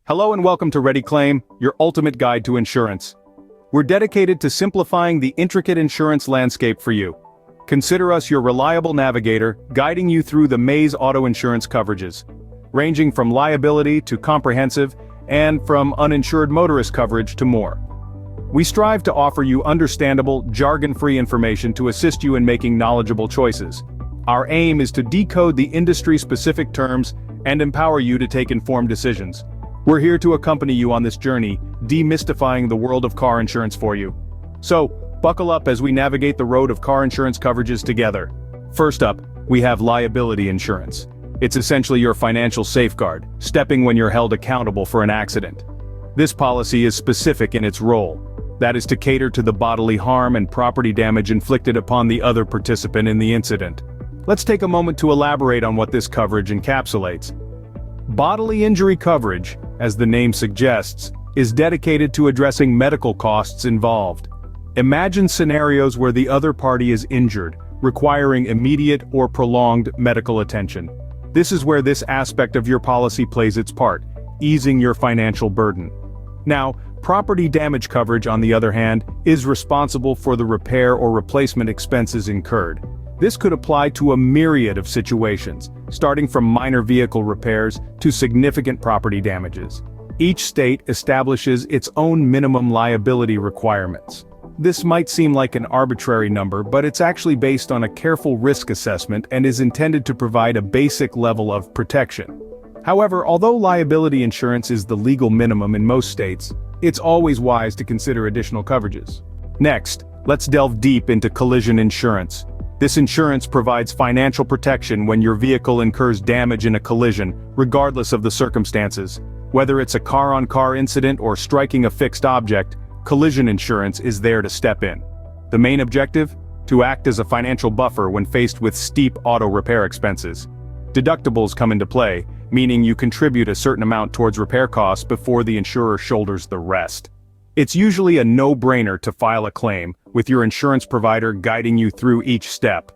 Hello and welcome to Ready Claim, your ultimate guide to insurance. We're dedicated to simplifying the intricate insurance landscape for you. Consider us your reliable navigator, guiding you through the maze auto insurance coverages, ranging from liability to comprehensive, and from uninsured motorist coverage to more. We strive to offer you understandable, jargon-free information to assist you in making knowledgeable choices. Our aim is to decode the industry-specific terms and empower you to take informed decisions. We're here to accompany you on this journey, demystifying the world of car insurance for you. So, buckle up as we navigate the road of car insurance coverages together. First up, we have liability insurance. It's essentially your financial safeguard, stepping when you're held accountable for an accident. This policy is specific in its role. That is to cater to the bodily harm and property damage inflicted upon the other participant in the incident. Let's take a moment to elaborate on what this coverage encapsulates. Bodily injury coverage, as the name suggests, is dedicated to addressing medical costs involved. Imagine scenarios where the other party is injured, requiring immediate or prolonged medical attention. This is where this aspect of your policy plays its part, easing your financial burden. Now, property damage coverage, on the other hand, is responsible for the repair or replacement expenses incurred. This could apply to a myriad of situations, starting from minor vehicle repairs to significant property damages. Each state establishes its own minimum liability requirements. This might seem like an arbitrary number, but it's actually based on a careful risk assessment and is intended to provide a basic level of protection. However, although liability insurance is the legal minimum in most states, it's always wise to consider additional coverages. Next, let's delve deep into collision insurance. This insurance provides financial protection when your vehicle incurs damage in a collision, regardless of the circumstances. Whether it's a car-on-car incident or striking a fixed object, collision insurance is there to step in. The main objective? To act as a financial buffer when faced with steep auto repair expenses. Deductibles come into play, meaning you contribute a certain amount towards repair costs before the insurer shoulders the rest. It's usually a no-brainer to file a claim, with your insurance provider guiding you through each step.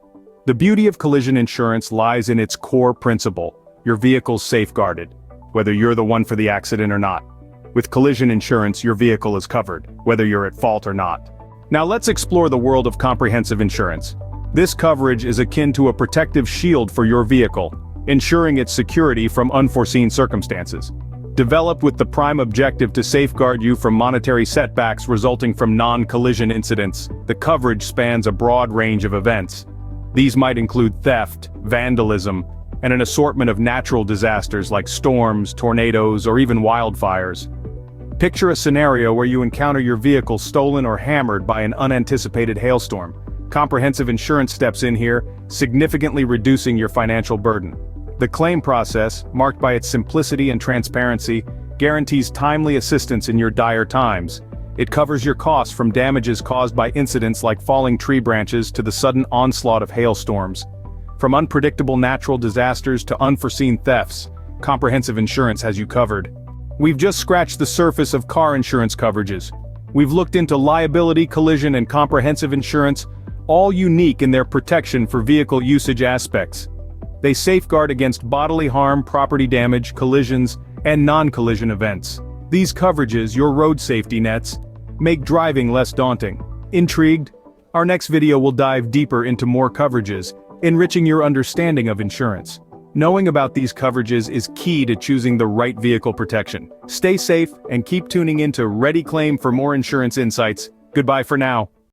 The beauty of collision insurance lies in its core principle: your vehicle's safeguarded, whether you're the one for the accident or not. With collision insurance, your vehicle is covered, whether you're at fault or not. Now let's explore the world of comprehensive insurance. This coverage is akin to a protective shield for your vehicle, ensuring its security from unforeseen circumstances. Developed with the prime objective to safeguard you from monetary setbacks resulting from non-collision incidents, the coverage spans a broad range of events. These might include theft, vandalism, and an assortment of natural disasters like storms, tornadoes, or even wildfires. Picture a scenario where you encounter your vehicle stolen or hammered by an unanticipated hailstorm. Comprehensive insurance steps in here, significantly reducing your financial burden. The claim process, marked by its simplicity and transparency, guarantees timely assistance in your dire times. It covers your costs from damages caused by incidents like falling tree branches to the sudden onslaught of hailstorms. From unpredictable natural disasters to unforeseen thefts, comprehensive insurance has you covered. We've just scratched the surface of car insurance coverages. We've looked into liability, collision, and comprehensive insurance, all unique in their protection for vehicle usage aspects. They safeguard against bodily harm, property damage, collisions, and non-collision events. These coverages, your road safety nets, make driving less daunting. Intrigued? Our next video will dive deeper into more coverages, enriching your understanding of insurance. Knowing about these coverages is key to choosing the right vehicle protection. Stay safe and keep tuning into Ready Claim for more insurance insights. Goodbye for now.